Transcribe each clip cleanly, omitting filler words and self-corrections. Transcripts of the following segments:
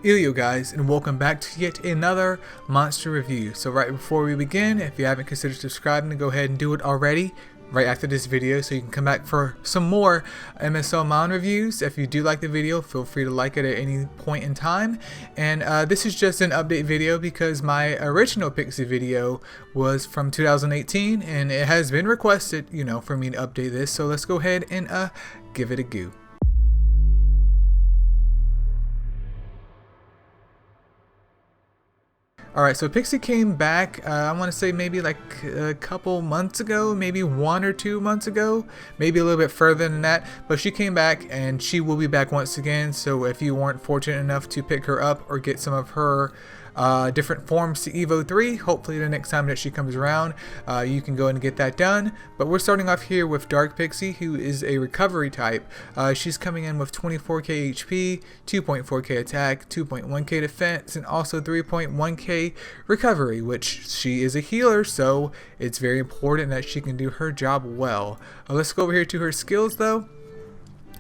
Eileo guys, and welcome back to yet another monster review. So right before we begin, if you haven't considered subscribing, go ahead and do it already right after this video so you can come back for some more MSL Mon reviews. If you do like the video, feel free to like it at any point in time. And this is just an update video because my original Pixie video was from 2018 and it has been requested, for me to update this. So let's go ahead and give it a go. Alright, so Pixie came back, I want to say maybe like a couple months ago, maybe 1 or 2 months ago, maybe a little bit further than that, but she came back and she will be back once again. So if you weren't fortunate enough to pick her up or get some of her different forms to Evo 3, hopefully the next time that she comes around, you can go and get that done. But we're starting off here with Dark Pixie, who is a recovery type. She's coming in with 24k HP, 2.4k attack, 2.1k defense, and also 3.1k recovery, which she is a healer, so it's very important that she can do her job well. Let's go over here to her skills though.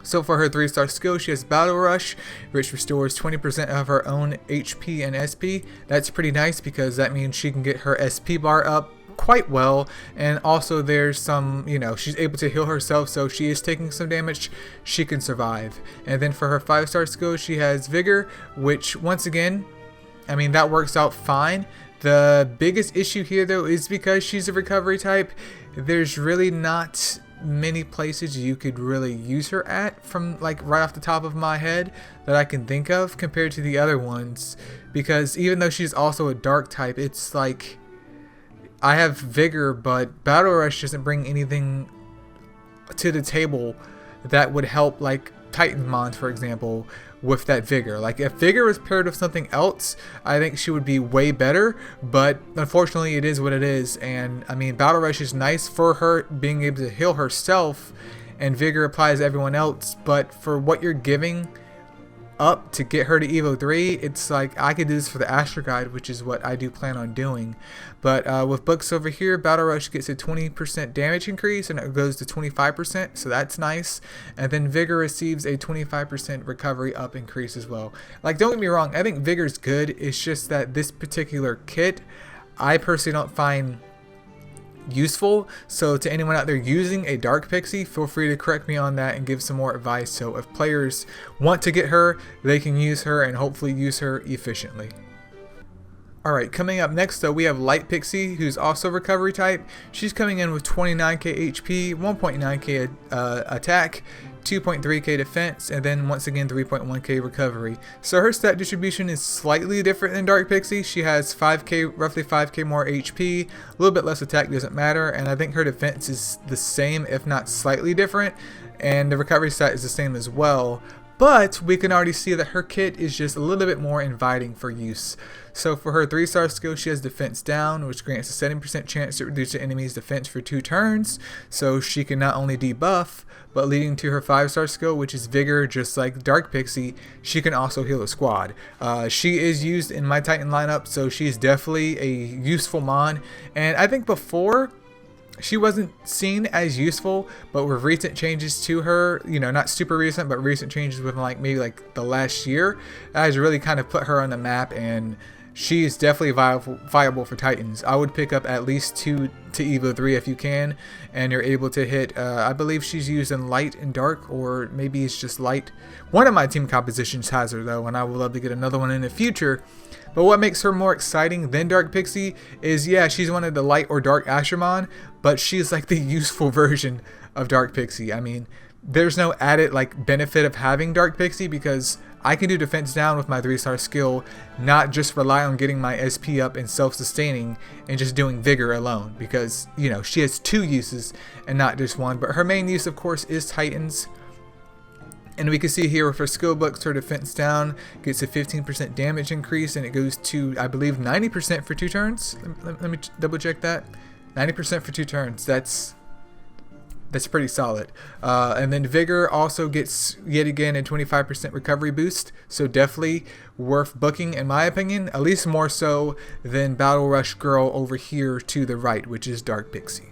So for her 3-star skill, she has Battle Rush, which restores 20% of her own HP and SP. That's pretty nice because that means she can get her SP bar up quite well, and also there's some, she's able to heal herself, so she is taking some damage, she can survive. And then for her 5-star skill, she has Vigor, which once again, that works out fine. The biggest issue here though is because she's a recovery type, there's really not many places you could really use her at from like right off the top of my head that I can think of compared to the other ones, because even though she's also a dark type, it's like I have Vigor, but Battle Rush doesn't bring anything to the table that would help like Titan Mons, for example, with that Vigor. Like if Vigor was paired with something else, I think she would be way better, but unfortunately it is what it is. And Battle Rush is nice for her being able to heal herself, and Vigor applies to everyone else, but for what you're giving up to get her to Evo 3, it's like I could do this for the Astro Guide, which is what I do plan on doing. But with books over here, Battle Rush gets a 20% damage increase and it goes to 25%, so that's nice. And then Vigor receives a 25% recovery up increase as well. Like, don't get me wrong, I think Vigor's good, it's just that this particular kit I personally don't find useful. So to anyone out there using a Dark Pixie, feel free to correct me on that and give some more advice, so if players want to get her, they can use her and hopefully use her efficiently. Alright, coming up next though, we have Light Pixie, who's also recovery type. She's coming in with 29k HP, 1.9k attack, 2.3k defense, and then once again 3.1k recovery. So her stat distribution is slightly different than Dark Pixie. She has roughly 5k more HP, a little bit less attack, doesn't matter, and I think her defense is the same, if not slightly different, and the recovery stat is the same as well. But we can already see that her kit is just a little bit more inviting for use. So for her 3-star skill, she has defense down, which grants a 70% chance to reduce the enemy's defense for 2 turns. So she can not only debuff, but leading to her 5-star skill, which is Vigor, just like Dark Pixie, she can also heal a squad. She is used in my Titan lineup, so she's definitely a useful Mon. And I think before, she wasn't seen as useful, but with recent changes to her, not super recent, but recent changes within maybe the last year, that has really kind of put her on the map, and she is definitely viable for Titans. I would pick up at least 2 to Evo 3 if you can, and you're able to hit, I believe she's used in light and dark, or maybe it's just light. One of my team compositions has her though, and I would love to get another one in the future. But what makes her more exciting than Dark Pixie is, yeah, she's one of the light or dark Astramon, but she's like the useful version of Dark Pixie. There's no added benefit of having Dark Pixie because I can do defense down with my 3-star skill, not just rely on getting my SP up and self-sustaining and just doing Vigor alone, because she has 2 uses and not just 1. But her main use, of course, is Titans. And we can see here with her skill books, her defense down gets a 15% damage increase, and it goes to, I believe, 90% for 2 turns. Let me double check that. 90% for 2 turns. That's pretty solid. And then Vigor also gets, yet again, a 25% recovery boost. So definitely worth booking, in my opinion. At least more so than Battle Rush Girl over here to the right, which is Dark Pixie.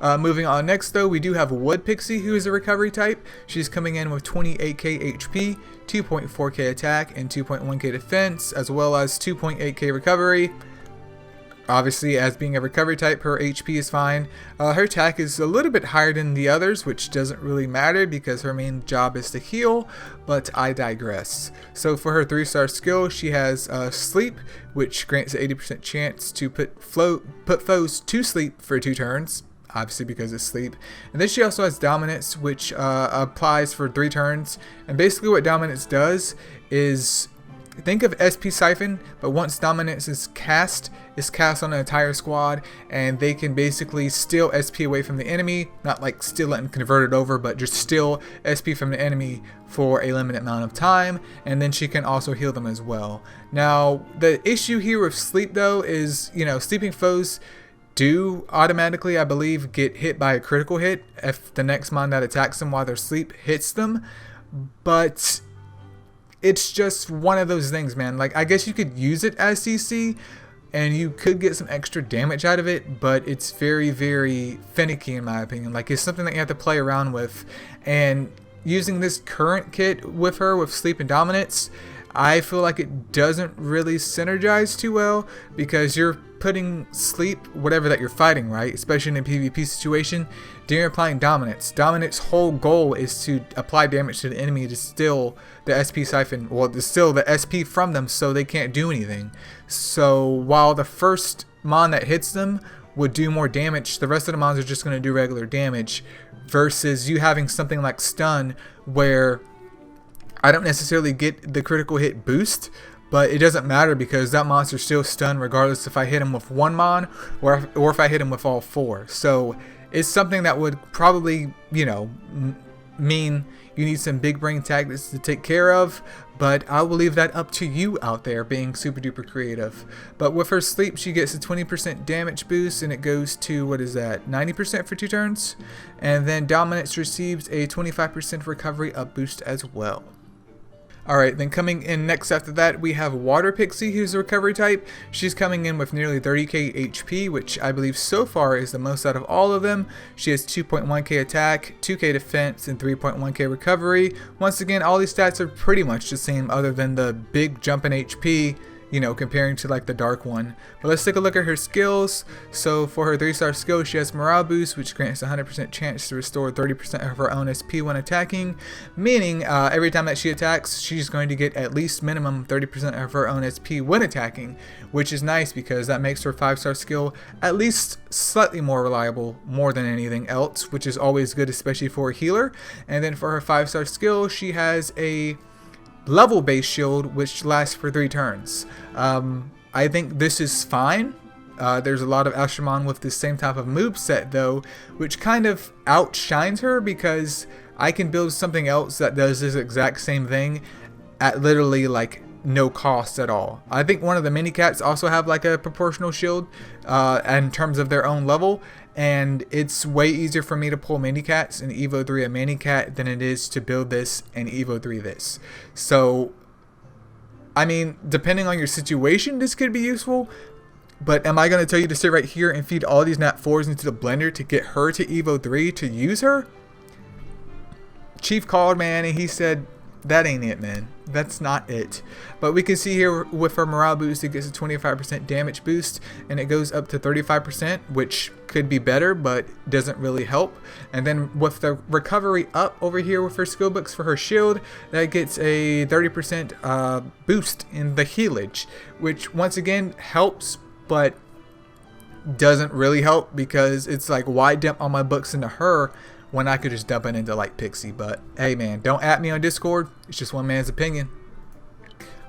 Moving on next though, we do have Wood Pixie, who is a recovery type. She's coming in with 28k HP, 2.4k attack, and 2.1k defense, as well as 2.8k recovery. Obviously, as being a recovery type, her HP is fine. Her attack is a little bit higher than the others, which doesn't really matter because her main job is to heal, but I digress. So for her 3-star skill, she has Sleep, which grants an 80% chance to put foes to sleep for 2 turns. Obviously because it's sleep. And then she also has Dominance, which applies for 3 turns. And basically what Dominance does is, think of SP Siphon, but once Dominance is cast on an entire squad, and they can basically steal SP away from the enemy. Not like steal it and convert it over, but just steal SP from the enemy for a limited amount of time, and then she can also heal them as well. Now, the issue here with Sleep though is, you know, sleeping foes do automatically, I believe, get hit by a critical hit if the next mon that attacks them while they're asleep hits them. But it's just one of those things, man. Like, I guess you could use it as CC and you could get some extra damage out of it, but it's very, very finicky in my opinion. Like, it's something that you have to play around with. And using this current kit with her, with Sleep and Dominance, I feel like it doesn't really synergize too well, because you're putting Sleep, whatever that you're fighting, right, especially in a PvP situation, then you're applying Dominance. Dominance's whole goal is to apply damage to the enemy to steal the SP Siphon, well, to steal the SP from them so they can't do anything. So while the first mon that hits them would do more damage, the rest of the mons are just going to do regular damage, versus you having something like Stun, where I don't necessarily get the critical hit boost, but it doesn't matter because that monster's still stunned regardless if I hit him with 1 mon or if I hit him with all 4. So it's something that would probably, you know, mean you need some big brain tactics to take care of, but I will leave that up to you out there being super duper creative. But with her Sleep, she gets a 20% damage boost, and it goes to, what is that, 90% for 2 turns? And then Dominance receives a 25% recovery up boost as well. Alright, then coming in next after that, we have Water Pixie, who's a recovery type. She's coming in with nearly 30k HP, which I believe so far is the most out of all of them. She has 2.1k attack, 2k defense, and 3.1k recovery. Once again, all these stats are pretty much the same other than the big jump in HP, you know, comparing to like the dark one. But let's take a look at her skills. So for her 3-star skill, she has Morale Boost, which grants a 100% chance to restore 30% of her own SP when attacking, meaning every time that she attacks, she's going to get at least minimum 30% of her own SP when attacking, which is nice because that makes her 5-star skill at least slightly more reliable, more than anything else, which is always good, especially for a healer. And then for her 5-star skill, she has a level based shield which lasts for 3 turns. I think this is fine. There's a lot of Ashramon with the same type of moveset though, which kind of outshines her because I can build something else that does this exact same thing at literally like no cost at all. I think one of the mini cats also have like a proportional shield in terms of their own level, and it's way easier for me to pull mini cats and Evo 3 a mini cat than it is to build this and Evo 3 this. So I mean, depending on your situation, this could be useful, but am I going to tell you to sit right here and feed all these nat 4s into the blender to get her to Evo 3 to use her? Chief called, man, and he said that ain't it, man. That's not it. But we can see here with her morale boost, it gets a 25% damage boost, and it goes up to 35%, which could be better, but doesn't really help. And then with the recovery up over here with her skill books for her shield, that gets a 30% boost in the healage, which once again helps, but doesn't really help because it's like, why dump all my books into her when I could just dump it into like Pixie? But hey man, don't at me on Discord, it's just one man's opinion.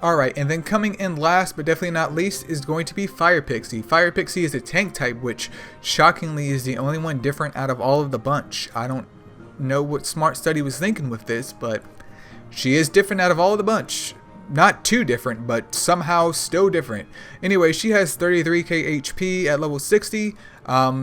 Alright, and then coming in last but definitely not least is going to be Fire Pixie. Fire Pixie is a tank type, which shockingly is the only one different out of all of the bunch. I don't know what Smart Study was thinking with this, but she is different out of all of the bunch. Not too different, but somehow still different. Anyway, she has 33k HP at level 60.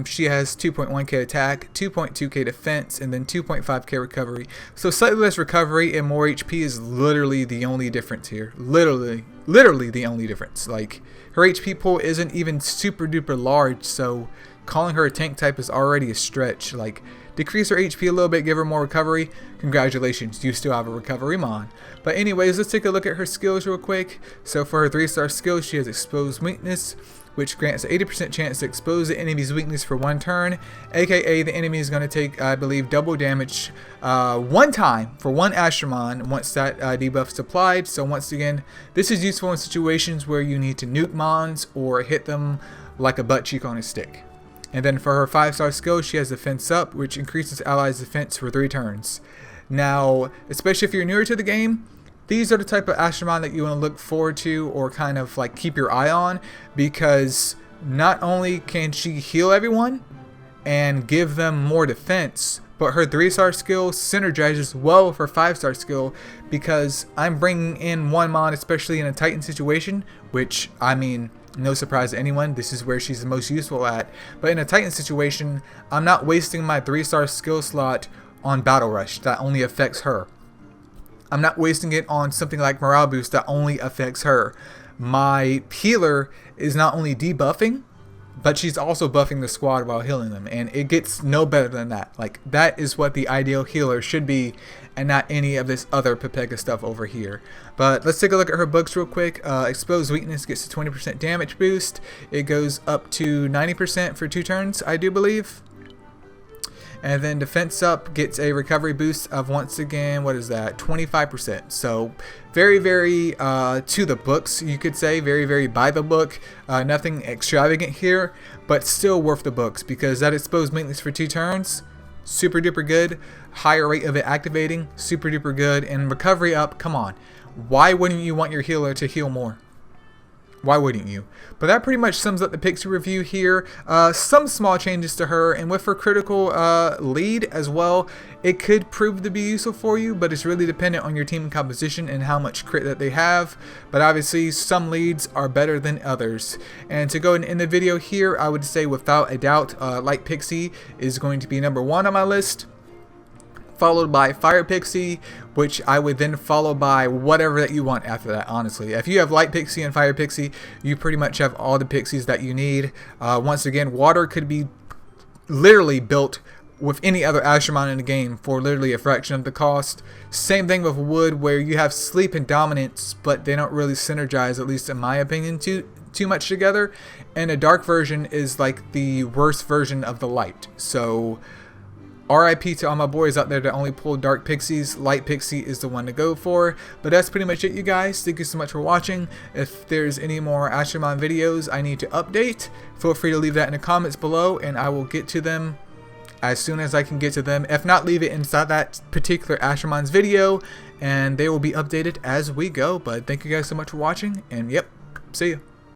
She has 2.1k attack, 2.2k defense, and then 2.5k recovery. So slightly less recovery and more HP is literally the only difference here. Literally the only difference. Like, her HP pool isn't even super duper large, so calling her a tank type is already a stretch. Like, decrease her HP a little bit, give her more recovery. Congratulations, you still have a recovery mon. But anyways, let's take a look at her skills real quick. So for her 3-star skill, she has exposed weakness, which grants an 80% chance to expose the enemy's weakness for 1 turn, aka the enemy is going to take, I believe, double damage 1 time for 1 Astromon once that debuff is applied. So once again, this is useful in situations where you need to nuke mons or hit them like a butt cheek on a stick. And then for her 5-star skill, she has Defense Up, which increases allies' defense for 3 turns. Now, especially if you're newer to the game, these are the type of Astromon that you want to look forward to or kind of like keep your eye on, because not only can she heal everyone and give them more defense, but her 3-star skill synergizes well with her 5-star skill, because I'm bringing in 1 mon, especially in a Titan situation, which, I mean, no surprise to anyone, this is where she's the most useful at. But in a Titan situation, I'm not wasting my 3-star skill slot on Battle Rush that only affects her. I'm not wasting it on something like Morale Boost that only affects her. My healer is not only debuffing, but she's also buffing the squad while healing them, and it gets no better than that. Like, that is what the ideal healer should be, and not any of this other Pepega stuff over here. But let's take a look at her books real quick. Exposed Weakness gets a 20% damage boost. It goes up to 90% for 2 turns, I do believe. And then Defense Up gets a recovery boost of, once again, what is that, 25%. So very, very to the books, you could say. Very, very by the book. Nothing extravagant here, but still worth the books, because that exposed maintenance for 2 turns, super duper good. Higher rate of it activating, super duper good. And recovery up, come on. Why wouldn't you want your healer to heal more? Why wouldn't you? But that pretty much sums up the Pixie review here. Some small changes to her, and with her critical lead as well, it could prove to be useful for you, but it's really dependent on your team composition and how much crit that they have. But obviously, some leads are better than others. And to go and end the video here, I would say without a doubt, Light Pixie is going to be number 1 on my list, followed by Fire Pixie, which I would then follow by whatever that you want after that, honestly. If you have Light Pixie and Fire Pixie, you pretty much have all the Pixies that you need. Once again, Water could be literally built with any other Astromon in the game for literally a fraction of the cost. Same thing with Wood, where you have Sleep and Dominance, but they don't really synergize, at least in my opinion, too much together. And a Dark version is like the worst version of the Light. So RIP to all my boys out there that only pull Dark Pixies. Light Pixie is the one to go for. But that's pretty much it, you guys. Thank you so much for watching. If there's any more Astromon videos I need to update, feel free to leave that in the comments below, and I will get to them as soon as I can get to them. If not, leave it inside that particular Astromon's video, and they will be updated as we go. But thank you guys so much for watching, and yep, see you.